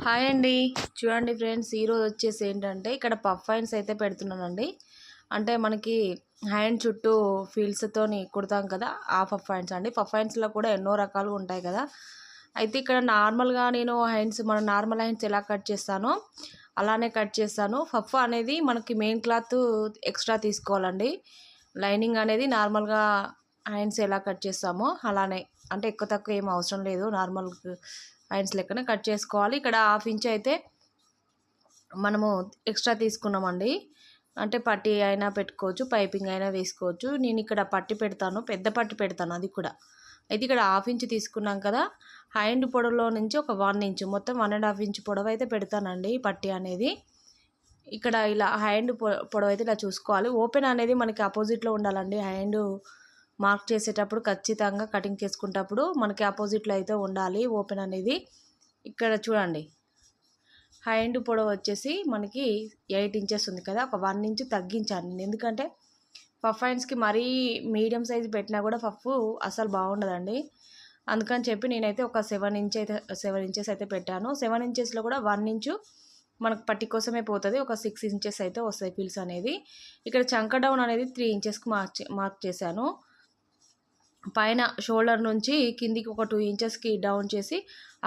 Hi అండి. చూడండి friends, ఈరోజు వచ్చేసి ఏంటంటే ఇక్కడ పఫ్ హ్యాండ్స్ అయితే పెడుతున్నానండి. అంటే మనకి హ్యాండ్ చుట్టూ ఫీల్డ్స్తోని కుడతాం కదా, ఆ పఫ్ హ్యాండ్స్ అండి. పఫ్ హ్యాండ్స్లో కూడా ఎన్నో రకాలు ఉంటాయి కదా. అయితే ఇక్కడ నార్మల్గా నేను హ్యాండ్స్, మన నార్మల్ హ్యాండ్స్ ఎలా కట్ చేస్తానో అలానే కట్ చేస్తాను. పఫ్ అనేది మనకి మెయిన్ క్లాత్ ఎక్స్ట్రా తీసుకోవాలండి. లైనింగ్ అనేది నార్మల్గా హ్యాండ్స్ ఎలా కట్ చేస్తామో అలానే, అంటే ఎక్కువ తక్కువ ఏం అవసరం లేదు, నార్మల్ హ్యాండ్స్ లెక్కనే కట్ చేసుకోవాలి. ఇక్కడ హాఫ్ ఇంచ్ అయితే మనము ఎక్స్ట్రా తీసుకున్నామండి. అంటే పట్టీ అయినా పెట్టుకోవచ్చు, పైపింగ్ అయినా వేసుకోవచ్చు. నేను ఇక్కడ పట్టి పెడతాను, పెద్ద పట్టి పెడతాను అది కూడా. అయితే ఇక్కడ హాఫ్ ఇంచ్ తీసుకున్నాం కదా, హ్యాండ్ పొడవులో నుంచి ఒక 1 ఇంచ్, మొత్తం 1.5 ఇంచ్ పొడవు అయితే పెడతానండి పట్టి అనేది. ఇక్కడ ఇలా హ్యాండ్ పొడవు అయితే ఇలా చూసుకోవాలి. ఓపెన్ అనేది మనకి ఆపోజిట్లో ఉండాలండి. హ్యాండ్ మార్క్ చేసేటప్పుడు ఖచ్చితంగా కటింగ్ చేసుకునేటప్పుడు మనకి ఆపోజిట్లో అయితే ఉండాలి ఓపెన్ అనేది. ఇక్కడ చూడండి, హ్యాండ్ పొడవు వచ్చేసి మనకి 8 ఇంచెస్ ఉంది కదా, ఒక 1 ఇంచ్ తగ్గించాను. ఎందుకంటే పఫ్ హ్యాండ్స్కి మరీ మీడియం సైజ్ పెట్టినా కూడా పఫ్ అసలు బాగుండదండి. అందుకని చెప్పి నేనైతే ఒక 7 ఇంచెస్ అయితే పెట్టాను. 7 ఇంచెస్లో కూడా 1 ఇంచు మనకు పట్టి కోసమే పోతుంది, ఒక 6 ఇంచెస్ అయితే వస్తాయి ఫీల్స్ అనేది. ఇక్కడ చంక డౌన్ అనేది 3 ఇంచెస్కి మార్క్ చేశాను. పైన షోల్డర్ నుంచి కిందికి ఒక 2 ఇంచెస్కి డౌన్ చేసి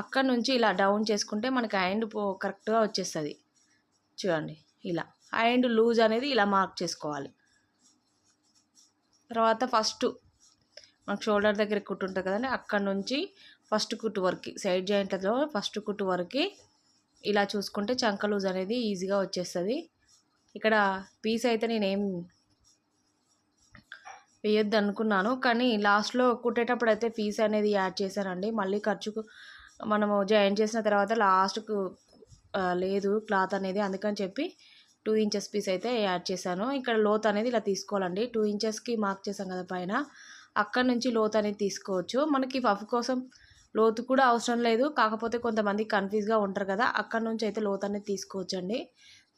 అక్కడ నుంచి ఇలా డౌన్ చేసుకుంటే మనకి హ్యాండ్ కరెక్ట్గా వచ్చేస్తుంది. చూడండి, ఇలా హ్యాండ్ లూజ్ అనేది ఇలా మార్క్ చేసుకోవాలి. తర్వాత ఫస్ట్ మనకు షోల్డర్ దగ్గర కుట్టు ఉంటుంది కదండి, అక్కడ నుంచి ఫస్ట్ కుట్టు వరకు, సైడ్ జాయింట్లలో ఫస్ట్ కుట్టు వరకు ఇలా చూసుకుంటే చంక లూజ్ అనేది ఈజీగా వచ్చేస్తుంది. ఇక్కడ పీస్ అయితే నేనేం వేయొద్దు అనుకున్నాను, కానీ లాస్ట్లో కుట్టేటప్పుడు అయితే పీస్ అనేది యాడ్ చేశానండి. మళ్ళీ ఖర్చుకు మనము జాయిన్ చేసిన తర్వాత లాస్ట్కు లేదు క్లాత్ అనేది, అందుకని చెప్పి 2 ఇంచెస్ పీస్ అయితే యాడ్ చేశాను. ఇక్కడ లోత్ అనేది ఇలా తీసుకోవాలండి. 2 ఇంచెస్కి మార్క్ చేసాం కదా పైన, అక్కడ నుంచి లోత్ అనేది తీసుకోవచ్చు. మనకి పఫ్ కోసం లోతు కూడా అవసరం లేదు, కాకపోతే కొంతమంది కన్ఫ్యూజ్గా ఉంటారు కదా, అక్కడ నుంచి అయితే లోత్ అనేది తీసుకోవచ్చండి.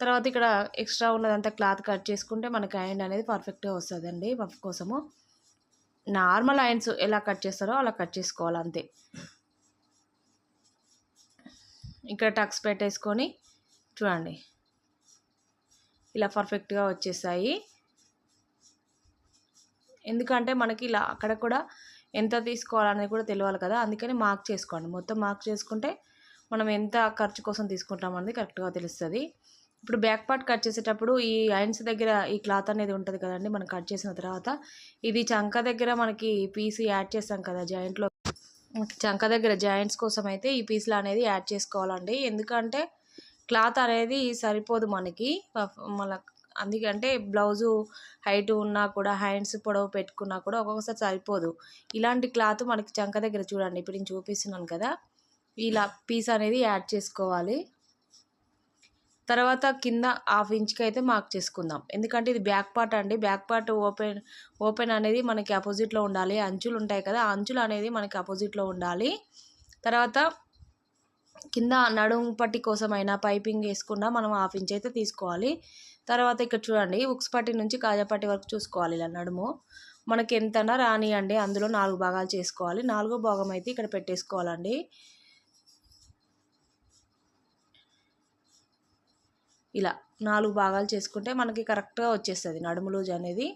తర్వాత ఇక్కడ ఎక్స్ట్రా ఉన్నదంతా క్లాత్ కట్ చేసుకుంటే మనకి హ్యాండ్ అనేది పర్ఫెక్ట్గా వస్తుందండి. పఫ్ కోసము నార్మల్ హ్యాండ్స్ ఎలా కట్ చేస్తారో అలా కట్ చేసుకోవాలి అంతే. ఇక్కడ టక్స్ పెట్టేసుకొని చూడండి, ఇలా పర్ఫెక్ట్గా వచ్చేసాయి. ఎందుకంటే మనకి ఇలా అక్కడ కూడా ఎంత తీసుకోవాలనేది కూడా తెలియాలి కదా, అందుకని మార్క్ చేసుకోండి. మొత్తం మార్క్ చేసుకుంటే మనం ఎంత ఖర్చు కోసం తీసుకుంటామనేది కరెక్ట్గా తెలుస్తుంది. ఇప్పుడు బ్యాక్ పార్ట్ కట్ చేసేటప్పుడు ఈ హ్యాండ్స్ దగ్గర ఈ క్లాత్ అనేది ఉంటుంది కదండి, మనం కట్ చేసిన తర్వాత ఇది చంక దగ్గర మనకి పీస్ యాడ్ చేస్తాం కదా జాయింట్లో, చంక దగ్గర జాయింట్స్ కోసం అయితే ఈ పీస్లు అనేది యాడ్ చేసుకోవాలండి. ఎందుకంటే క్లాత్ అనేది సరిపోదు మనకి మళ్ళీ, అందుకంటే బ్లౌజు హైట్ ఉన్నా కూడా హ్యాండ్స్ పొడవు పెట్టుకున్నా కూడా ఒక్కొక్కసారి సరిపోదు. ఇలాంటి క్లాత్ మనకి చంక దగ్గర చూడండి, ఇప్పుడు నేను చూపిస్తున్నాను కదా, ఇలా పీస్ అనేది యాడ్ చేసుకోవాలి. తర్వాత కింద హాఫ్ ఇంచ్కి అయితే మార్క్ చేసుకుందాం, ఎందుకంటే ఇది బ్యాక్ పార్ట్ అండి. బ్యాక్ పార్ట్ ఓపెన్ అనేది మనకి ఆపోజిట్లో ఉండాలి. అంచులు ఉంటాయి కదా, ఆ అంచులు అనేది మనకి ఆపోజిట్లో ఉండాలి. తర్వాత కింద నడుము పట్టి కోసమైనా పైపింగ్ వేసుకున్నా మనం హాఫ్ ఇంచ్ అయితే తీసుకోవాలి. తర్వాత ఇక్కడ చూడండి, ఉక్స్ పట్టి నుంచి కాజా పట్టి వరకు చూసుకోవాలి. ఇలా నడుము మనకి ఎంతనా రానియండి, అందులో 4 భాగాలు చేసుకోవాలి. 4వ భాగం అయితే ఇక్కడ పెట్టేసుకోవాలండి. ఇలా 4 భాగాలు చేసుకుంటే మనకి కరెక్ట్గా వచ్చేస్తుంది నడుము లూజ్ అనేది.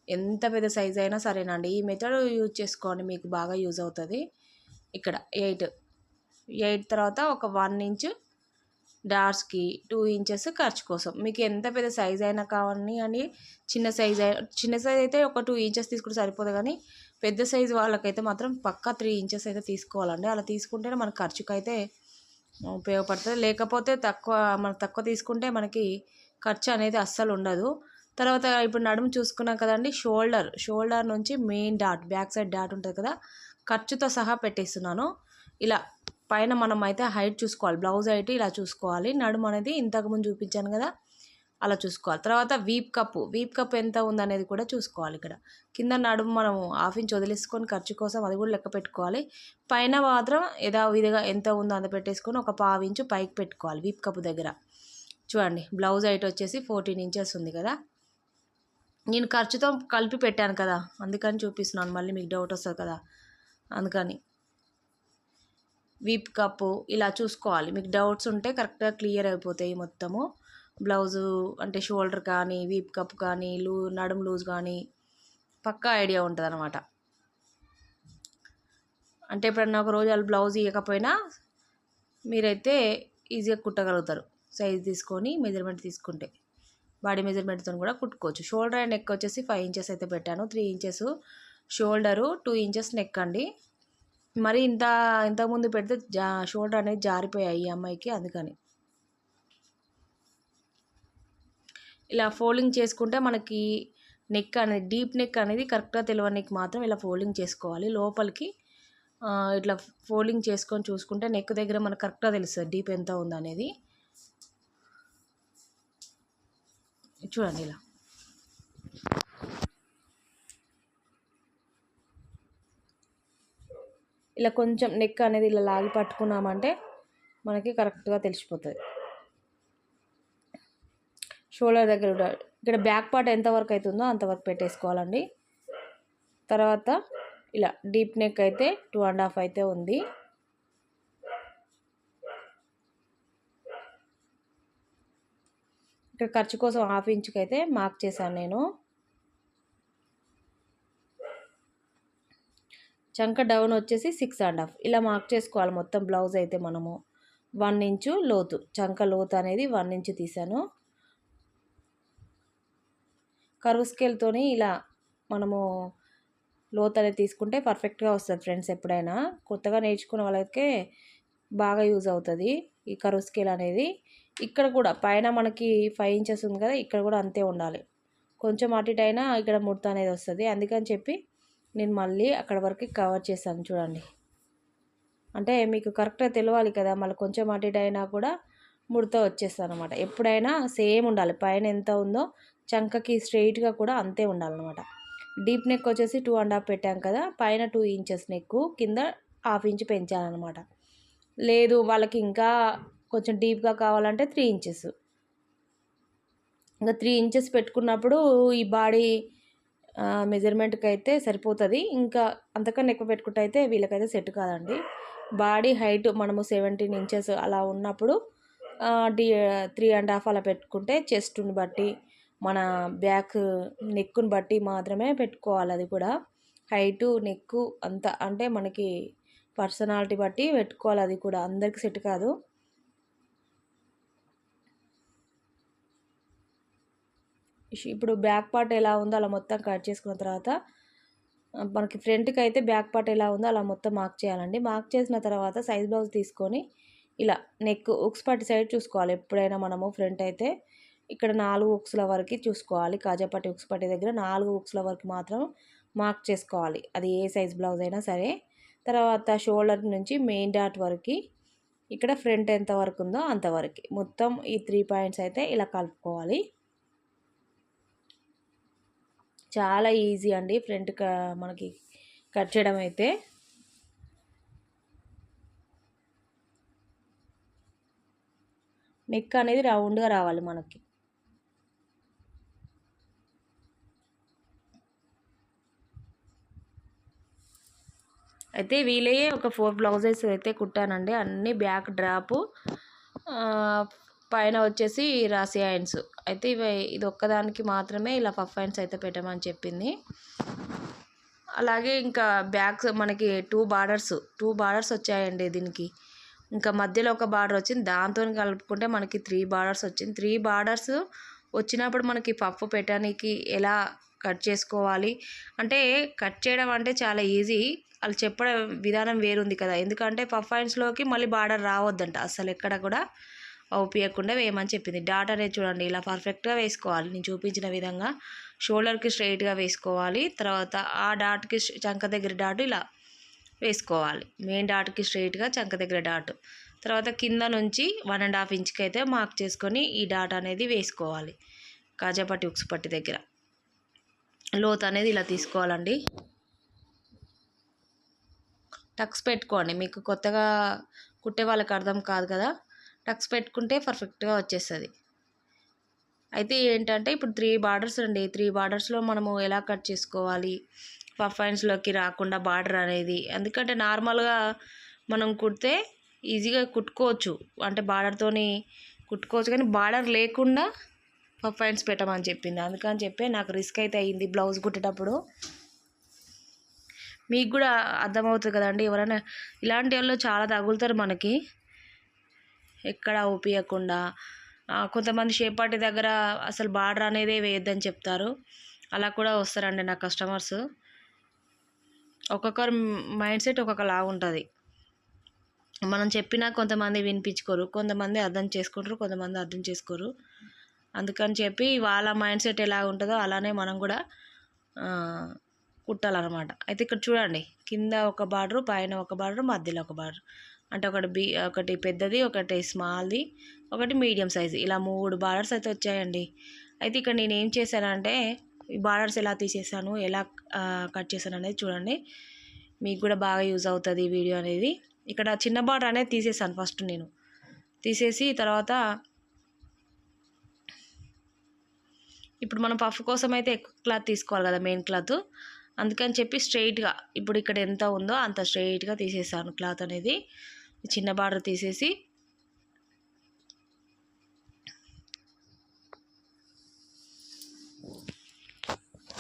ఎంత పెద్ద సైజ్ అయినా సరేనండి, ఈ మెథడ్ యూజ్ చేసుకోండి, మీకు బాగా యూజ్ అవుతుంది. ఇక్కడ 8 తర్వాత ఒక 1 ఇంచ్ డాట్స్కి 2 ఇంచెస్ ఖర్చు కోసం. మీకు ఎంత పెద్ద సైజ్ అయినా కావాలి అని, చిన్న సైజ్ అయితే ఒక 2 ఇంచెస్ తీసుకుంటే సరిపోదు, కానీ పెద్ద సైజు వాళ్ళకైతే మాత్రం పక్కా 3 ఇంచెస్ అయితే తీసుకోవాలండి. అలా తీసుకుంటేనే మన ఖర్చుకు అయితే ఉపయోగపడుతుంది. లేకపోతే తక్కువ తీసుకుంటే మనకి ఖర్చు అనేది అస్సలు ఉండదు. తర్వాత ఇప్పుడు నడుము చూసుకున్నాం కదండి, షోల్డర్ నుంచి main dot, back side dot ఉంటుంది కదా, ఖర్చుతో సహా పెట్టేస్తున్నాను. ఇలా పైన మనం అయితే హైట్ చూసుకోవాలి, బ్లౌజ్ హైట్ ఇలా చూసుకోవాలి. నడుము అనేది ఇంతకుముందు చూపించాను కదా, అలా చూసుకోవాలి. తర్వాత వీప్ కప్ ఎంత ఉందనేది కూడా చూసుకోవాలి. ఇక్కడ కింద నడుము మనం హాఫ్ ఇంచ్ వదిలేసుకొని ఖర్చు కోసం అది కూడా లెక్క పెట్టుకోవాలి. పైన మాత్రం యథావిధిగా ఎంత ఉందో అంత పెట్టేసుకొని ఒక 1/2 ఇంచు పైకి పెట్టుకోవాలి వీప్ కప్ దగ్గర. చూడండి, బ్లౌజ్ హైట్ వచ్చేసి 14 ఇంచెస్ ఉంది కదా, నేను ఖర్చుతో కలిపి పెట్టాను కదా, అందుకని చూపిస్తున్నాను, మళ్ళీ మీకు డౌట్ వస్తుంది కదా అందుకని. వీప్ కప్పు ఇలా చూసుకోవాలి. మీకు డౌట్స్ ఉంటే కరెక్ట్గా క్లియర్ అయిపోతాయి మొత్తము. బ్లౌజు అంటే షోల్డర్ కానీ, వీప్ కప్ కానీ, నడుము లూజ్ కానీ పక్కా ఐడియా ఉంటుంది అనమాట. అంటే ఎప్పుడన్నా ఒక రోజు వాళ్ళు బ్లౌజ్ ఇవ్వకపోయినా మీరైతే ఈజీగా కుట్టగలుగుతారు. సైజ్ తీసుకొని మెజర్మెంట్ తీసుకుంటే బాడీ మెజర్మెంట్తో కూడా కుట్టుకోవచ్చు. షోల్డర్ అండ్ నెక్ వచ్చేసి 5 ఇంచెస్ అయితే పెట్టాను. 3 ఇంచెస్ షోల్డరు, 2 ఇంచెస్ నెక్ అండి. మరి ఇంతకుముందు పెడితే షోల్డర్ అనేది జారిపోయాయి ఈ అమ్మాయికి, అందుకని ఇలా ఫోల్డింగ్ చేసుకుంటే మనకి నెక్ అనేది డీప్ నెక్ అనేది కరెక్ట్గా తెలియనికి మాత్రం ఇలా ఫోల్డింగ్ చేసుకోవాలి. లోపలికి ఇట్లా ఫోల్డింగ్ చేసుకొని చూసుకుంటే నెక్ దగ్గర మనకు కరెక్ట్గా తెలుస్తుంది డీప్ ఎంత ఉందనేది. చూడండి ఇలా కొంచెం నెక్ అనేది ఇలా లాగి పట్టుకున్నామంటే మనకి కరెక్ట్గా తెలిసిపోతుంది. షోల్డర్ దగ్గర ఇక్కడ బ్యాక్ పార్ట్ ఎంతవరకు అవుతుందో అంతవరకు పెట్టేసుకోవాలండి. తర్వాత ఇలా డీప్ నెక్ అయితే 2.5 అయితే ఉంది. ఇక్కడ ఖర్చు కోసం 1/2 ఇంచుకి అయితే మార్క్ చేశాను నేను. చంక డౌన్ వచ్చేసి 6.5 ఇలా మార్క్ చేసుకోవాలి మొత్తం బ్లౌజ్ అయితే. మనము 1 ఇంచు లోతు, చంక లోతు అనేది 1 ఇంచు తీసాను. కర్వ్ స్కేల్తోని ఇలా మనము లోతు అనేది తీసుకుంటే పర్ఫెక్ట్గా వస్తుంది ఫ్రెండ్స్. ఎప్పుడైనా కొత్తగా నేర్చుకునే వాళ్ళకే బాగా యూజ్ అవుతుంది ఈ కర్వ్ స్కేల్ అనేది. ఇక్కడ కూడా పైన మనకి 5 ఇంచెస్ ఉంది కదా, ఇక్కడ కూడా అంతే ఉండాలి. కొంచెం అటు ఇటు అయినా ఇక్కడ ముడత అనేది వస్తుంది. అందుకని చెప్పి నేను మళ్ళీ అక్కడ వరకు కవర్ చేశాను. చూడండి, అంటే మీకు కరెక్ట్గా తెలియాలి కదా, మళ్ళీ కొంచెం అటు ఇటు అయినా కూడా ముడత వచ్చేస్తుంది అనమాట. ఎప్పుడైనా సేమ్ ఉండాలి, పైన ఎంత ఉందో చంకకి స్ట్రెయిట్గా కూడా అంతే ఉండాలన్నమాట. డీప్ నెక్ వచ్చేసి 2.5 పెట్టాం కదా, పైన 2 ఇంచెస్ నెక్, కింద 1/2 ఇంచు పెంచాలన్నమాట. లేదు వాళ్ళకి ఇంకా కొంచెం డీప్గా కావాలంటే 3 ఇంచెస్. ఇంకా 3 ఇంచెస్ పెట్టుకున్నప్పుడు ఈ బాడీ మెజర్మెంట్కి అయితే సరిపోతుంది. ఇంకా అంతకన్నా ఎక్కువ పెట్టుకుంటే అయితే వీళ్ళకైతే సెట్ కాదండి. బాడీ హైట్ మనము 17 ఇంచెస్ అలా ఉన్నప్పుడు 3.5 అలా పెట్టుకుంటే చెస్ట్ని బట్టి మన బ్యాక్ నెక్కుని బట్టి మాత్రమే పెట్టుకోవాలి. అది కూడా హైటు నెక్కు అంత అంటే మనకి పర్సనాలిటీ బట్టి పెట్టుకోవాలి. అది కూడా అందరికి సెట్ కాదు. ఇప్పుడు బ్యాక్ పార్ట్ ఎలా ఉందో అలా మొత్తం కట్ చేసుకున్న తర్వాత మనకి ఫ్రంట్కి అయితే బ్యాక్ పార్ట్ ఎలా ఉందో అలా మొత్తం మార్క్ చేయాలండి. మార్క్ చేసిన తర్వాత సైజ్ బ్లౌజ్ తీసుకొని ఇలా నెక్ ఉక్స్ పట్టి సైడ్ చూసుకోవాలి. ఎప్పుడైనా మనము ఫ్రంట్ అయితే ఇక్కడ 4 ఉక్స్ల వరకు చూసుకోవాలి. కాజాపట్టి ఉక్స్ పట్టి దగ్గర 4 ఉక్స్ల వరకు మాత్రం మార్క్ చేసుకోవాలి, అది ఏ సైజ్ బ్లౌజ్ అయినా సరే. తర్వాత షోల్డర్ నుంచి మెయిన్ డాట్ వరకు ఇక్కడ ఫ్రంట్ ఎంత వరకు ఉందో అంతవరకు మొత్తం ఈ 3 పాయింట్స్ అయితే ఇలా కలుపుకోవాలి. చాలా ఈజీ అండి ఫ్రంట్ మనకి కట్ చేయడం అయితే. నెక్ అనేది రౌండ్గా రావాలి మనకి. అయితే వీలయ్యే ఒక 4 బ్లౌజెస్ అయితే కుట్టానండి. అన్నీ బ్యాక్ డ్రాపు, పైన వచ్చేసి రాసి హ్యాండ్స్. అయితే ఇది ఒక్కదానికి మాత్రమే ఇలా పఫ్ హ్యాండ్స్ అయితే పెట్టమని చెప్పింది. అలాగే ఇంకా బ్యాక్స్ మనకి 2 బార్డర్స్ వచ్చాయండి దీనికి. ఇంకా మధ్యలో ఒక బార్డర్ వచ్చింది, దాంతో కలుపుకుంటే మనకి 3 బార్డర్స్ వచ్చింది. 3 బార్డర్స్ వచ్చినప్పుడు మనకి పఫ్ పెట్టడానికి ఎలా కట్ చేసుకోవాలి అంటే, కట్ చేయడం అంటే చాలా ఈజీ, వాళ్ళు చెప్పడం విధానం వేరుంది కదా. ఎందుకంటే పఫ్ హ్యాండ్స్లోకి మళ్ళీ బార్డర్ రావద్దంట అసలు, ఎక్కడ కూడా అవుపియకుండా వేయమని చెప్పింది. డాట్ అనేది చూడండి ఇలా పర్ఫెక్ట్గా వేసుకోవాలి. నేను చూపించిన విధంగా షోల్డర్కి స్ట్రైట్గా వేసుకోవాలి. తర్వాత ఆ డాట్కి చంక దగ్గర డాట్ ఇలా వేసుకోవాలి. మెయిన్ డాట్కి స్ట్రైట్గా చంక దగ్గర డాట్. తర్వాత కింద నుంచి 1.5 ఇంచ్కి అయితే మార్క్ చేసుకొని ఈ డాట్ అనేది వేసుకోవాలి. కాజాపట్టి ఉక్స్ పట్టి దగ్గర లోత్ అనేది ఇలా తీసుకోవాలండి. టక్స్ పెట్టుకోండి, మీకు కొత్తగా కుట్టే వాళ్ళకి అర్థం కాదు కదా, టక్స్ పెట్టుకుంటే పర్ఫెక్ట్గా వచ్చేస్తుంది. అయితే ఏంటంటే ఇప్పుడు 3 బార్డర్స్ అండి. 3 బార్డర్స్లో మనము ఎలా కట్ చేసుకోవాలి పఫ్ హ్యాండ్స్లోకి రాకుండా బార్డర్ అనేది. ఎందుకంటే నార్మల్గా మనం కుడితే ఈజీగా కుట్టుకోవచ్చు, అంటే బార్డర్తోని కుట్టుకోవచ్చు, కానీ బార్డర్ లేకుండా పఫ్ హ్యాండ్స్ పెట్టమని చెప్పింది. అందుకని చెప్పి నాకు రిస్క్ అయితే అయ్యింది బ్లౌజ్ కుట్టేటప్పుడు. మీకు కూడా అర్థమవుతుంది కదండి, ఎవరైనా ఇలాంటి వాళ్ళు చాలా తగులుతారు మనకి, ఎక్కడ ఊపియకుండా. కొంతమంది షేపాటి దగ్గర అసలు బార్డర్ అనేదే వేయొద్దని చెప్తారు, అలా కూడా వస్తారండి నా కస్టమర్స్. ఒక్కొక్కరు మైండ్ సెట్ ఒక్కొక్కలా ఉంటుంది. మనం చెప్పినా కొంతమంది వినిపించుకోరు, కొంతమంది అర్థం చేసుకుంటారు, కొంతమంది అర్థం చేసుకోరు. అందుకని చెప్పి వాళ్ళ మైండ్ సెట్ ఎలా ఉంటుందో అలానే మనం కూడా కుట్టాలన్నమాట. అయితే ఇక్కడ చూడండి, కింద ఒక బార్డరు, పైన ఒక బార్డరు, మధ్యలో ఒక బార్డర్, అంటే ఒకటి పెద్దది, ఒకటి స్మాల్ది, ఒకటి మీడియం సైజు, ఇలా 3 బార్డర్స్ అయితే వచ్చాయండి. అయితే ఇక్కడ నేను ఏం చేశానంటే ఈ బార్డర్స్ ఎలా తీసేసాను, ఎలా కట్ చేశాను అనేది చూడండి, మీకు కూడా బాగా యూజ్ అవుతుంది ఈ వీడియో అనేది. ఇక్కడ చిన్న బార్డర్ అనేది తీసేసాను ఫస్ట్ నేను. తీసేసి తర్వాత ఇప్పుడు మనం పఫ్ కోసం అయితే ఎక్కువ క్లాత్ తీసుకోవాలి కదా, మెయిన్ క్లాత్. అందుకని చెప్పి స్ట్రైట్గా ఇప్పుడు ఇక్కడ ఎంత ఉందో అంత స్ట్రైట్గా తీసేసాను క్లాత్ అనేది. చిన్న బార్డర్ తీసేసి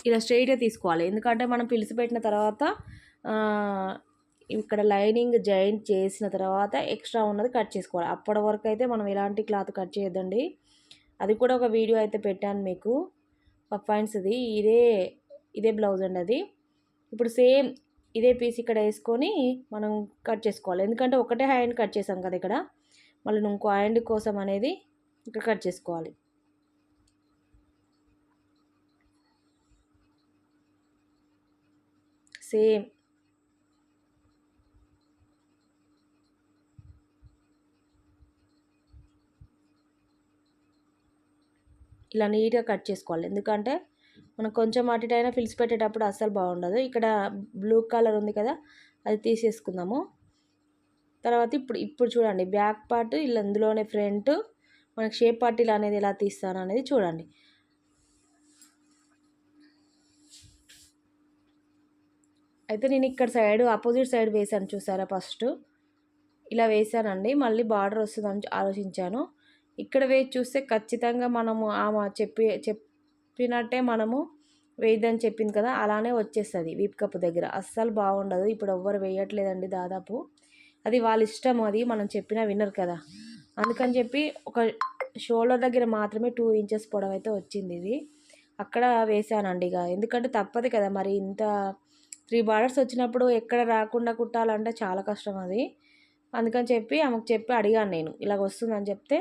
ఇలా స్ట్రైట్గా తీసుకోవాలి, ఎందుకంటే మనం పిలిచిపెట్టిన తర్వాత ఇక్కడ లైనింగ్ జాయింట్ చేసిన తర్వాత ఎక్స్ట్రా ఉన్నది కట్ చేసుకోవాలి. అప్పటి వరకు అయితే మనం ఎలాంటి క్లాత్ కట్ చేయొద్దండి. అది కూడా ఒక వీడియో అయితే పెట్టాను మీకు, పఫ్ హ్యాండ్స్ది. ఇదే బ్లౌజ్ అండి అది. ఇప్పుడు సేమ్ ఇదే పీస్ ఇక్కడ వేసుకొని మనం కట్ చేసుకోవాలి, ఎందుకంటే ఒకటే హ్యాండ్ కట్ చేసాం కదా ఇక్కడ, మళ్ళీ ఇంకో హ్యాండ్ కోసం అనేది ఇక్కడ కట్ చేసుకోవాలి. సేమ్ ఇలా నీట్గా కట్ చేసుకోవాలి, ఎందుకంటే మనం కొంచెం అటు ఇటు అయినా ఫిల్స్ పెట్టేటప్పుడు అస్సలు బాగుండదు. ఇక్కడ బ్లూ కలర్ ఉంది కదా, అది తీసేసుకుందాము. తర్వాత ఇప్పుడు చూడండి, బ్యాక్ పార్ట్ ఇలా అందులోనే ఫ్రంట్ మనకి షేప్ పార్టీలు అనేది ఎలా తీస్తాను అనేది చూడండి. అయితే నేను ఇక్కడ సైడ్ ఆపోజిట్ సైడ్ వేసాను చూసారా, ఫస్ట్ ఇలా వేసానండి. మళ్ళీ బార్డర్ వస్తుందని ఆలోచించాను. ఇక్కడ వేసి చూస్తే ఖచ్చితంగా మనము ఆమె చెప్పినట్టే మనము వేయద్దని చెప్పింది కదా, అలానే వచ్చేస్తుంది వీప్ కప్ దగ్గర. అస్సలు బాగుండదు. ఇప్పుడు ఎవ్వరు వేయట్లేదండి దాదాపు, అది వాళ్ళ ఇష్టం, అది మనం చెప్పినా వినరు కదా. అందుకని చెప్పి ఒక షోల్డర్ దగ్గర మాత్రమే 2 ఇంచెస్ పొడవు అయితే వచ్చింది ఇది, అక్కడ వేసానండి. ఇక ఎందుకంటే తప్పదు కదా మరి, ఇంత 3 బార్డర్స్ వచ్చినప్పుడు ఎక్కడ రాకుండా కుట్టాలంటే చాలా కష్టం అది. అందుకని చెప్పి ఆమెకు చెప్పి అడిగాను నేను, ఇలాగ వస్తుందని చెప్తే,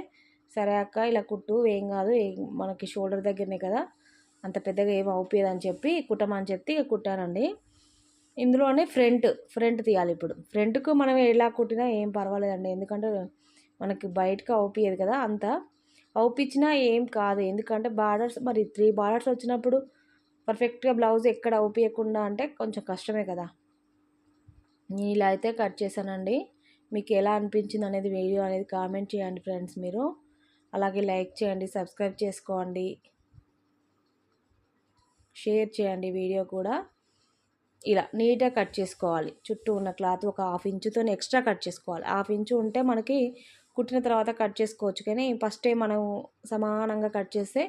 సరే అక్క ఇలా కుట్టు, ఏం కాదు, మనకి షోల్డర్ దగ్గరనే కదా, అంత పెద్దగా ఏం అవుపోయేదని చెప్పి కుట్టమని చెప్తే ఇక కుట్టానండి. ఇందులోనే ఫ్రంట్ తీయాలి. ఇప్పుడు ఫ్రంట్కు మనం ఎలా కుట్టినా ఏం పర్వాలేదండి, ఎందుకంటే మనకి బయటకు అవుపియదు కదా, అంత అవుపించినా ఏం కాదు. ఎందుకంటే బార్డర్స్ మరి 3 బార్డర్స్ వచ్చినప్పుడు పర్ఫెక్ట్గా బ్లౌజ్ ఎక్కడ అవుపియకుండా అంటే కొంచెం కష్టమే కదా. నేను ఇలా అయితే కట్ చేశానండి. మీకు ఎలా అనిపించింది అనేది వీడియో అనేది కామెంట్ చేయండి ఫ్రెండ్స్ మీరు. అలాగే లైక్ చేయండి, సబ్స్క్రైబ్ చేసుకోండి, షేర్ చేయండి వీడియో కూడా. ఇలా నీట్గా కట్ చేసుకోవాలి. చుట్టూ ఉన్న క్లాత్ ఒక 1/2 ఇంచుతో ఎక్స్ట్రా కట్ చేసుకోవాలి. 1/2 ఇంచు ఉంటే మనకి కుట్టిన తర్వాత కట్ చేసుకోవచ్చు, కానీ ఫస్టే మనం సమానంగా కట్ చేస్తే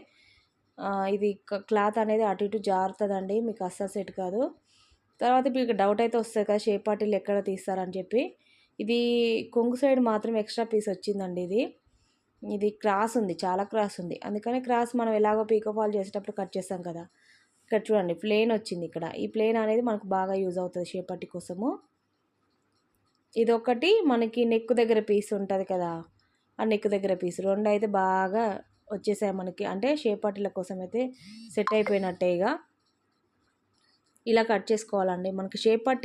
ఇది క్లాత్ అనేది అటు ఇటు జారుతుందండి, మీకు అస్సలు సెట్ కాదు. తర్వాత మీకు డౌట్ అయితే వస్తుంది కదా, షేప్ పార్టీలు ఎక్కడ తీస్తారని చెప్పి. ఇది కొంగు సైడ్ మాత్రం ఎక్స్ట్రా పీస్ వచ్చిందండి. ఇది క్రాస్ ఉంది, చాలా క్రాస్ ఉంది. అందుకని క్రాస్ మనం ఎలాగో పీకో ఫాల్ చేసేటప్పుడు కట్ చేస్తాం కదా. ఇక్కడ చూడండి ప్లేన్ వచ్చింది. ఇక్కడ ఈ ప్లేన్ అనేది మనకు బాగా యూజ్ అవుతుంది షేప్ పట్టి కోసము. ఇదొకటి మనకి నెక్ దగ్గర పీస్ ఉంటుంది కదా, ఆ నెక్ దగ్గర పీస్ 2 అయితే బాగా వచ్చేసాయి మనకి, అంటే షేప్ పట్టీల కోసం అయితే సెట్ అయిపోయినట్టే. ఇక ఇలా కట్ చేసుకోవాలండి. మనకి షేప్ పట్టి